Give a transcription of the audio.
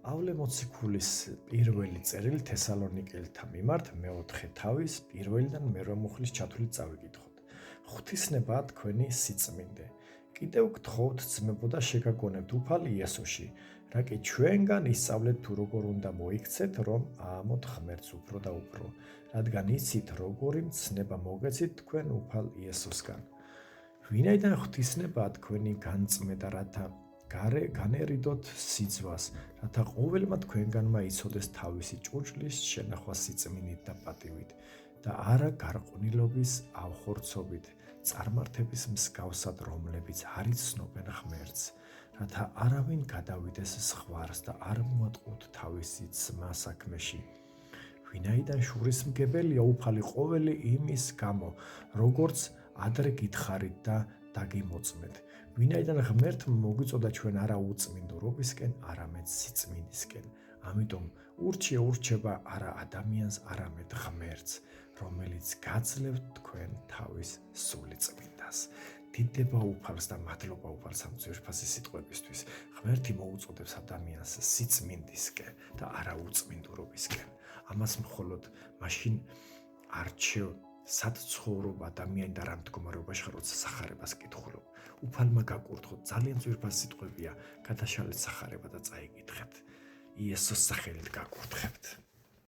პავლე მოციქულის პირველი წერილი თესალონიკელთა მიმართ მეოთხე თავის პირველიდან მერვე მუხლის ჩათვლით წავიკითხოთ. ღვთისნება თქვენი სიწმინდე. კიდევ გთხოვთ ძმებო და შეგაგონებთ უფალ იესოში, რა კი ჩვენგან ისწავლეთ თუ როგორ უნდა მოიქცეთ, რომ აამოთ ღმერთს უფრო და უფრო, რადგან იცით როგორი მცნება მოგეცით თქვენ უფალ იესოსგან. ვინაიდან ღვთისნებაა თქვენი განწმენდა, რათა განერიდოთ სიძვას, რათა ყოველმა თქვენგანმა იცოდეს თავისი ჭურჭლის შენახვა სიწმინით და პატივით და არა გარყვნილობის ავხორცობით, წარმართების მსგავსად, რომლებიც არ იცნობენ ღმერთს, რათა არავინ გადავიდეს ზღვარს და არ მოატყუთ თავისი ძმა საქმეში. ვინაიდან შურისმგებელია უფალი ყოველი იმის გამო, როგორც ადრე გითხარით და დაგიმოწმეთ. ვინაიდან ღმერთმა მოგვიწოდა ჩვენ არა უწმინდურობისკენ, არამედ სიწმინდისკენ. ამიტომ ურჩება არა ადამიანს, არამედ ღმერთს, რომელიც გაძლევთ თქვენ თავის სული წმინდას. დიდება უფალს და მადლობა უფალს ამ ძვირფასი სიტყვებისთვის. ღმერთი მოუწოდებს ადამიანს სიწმინდისკენ და არა უწმინდურობისკენ. ამას მხოლოდ მაშინ არჩევ სად ცხოვრობ ადამიანი და რა მდგომარეობაში ხარ, როცა სახარებას კითხულობ. უფალმა გაკურთხოთ, ძალიან ძვირფასი სიტყვებია, გადაშალეთ სახარება და წაიკითხეთ. იესოს სახელით გაკურთხებთ.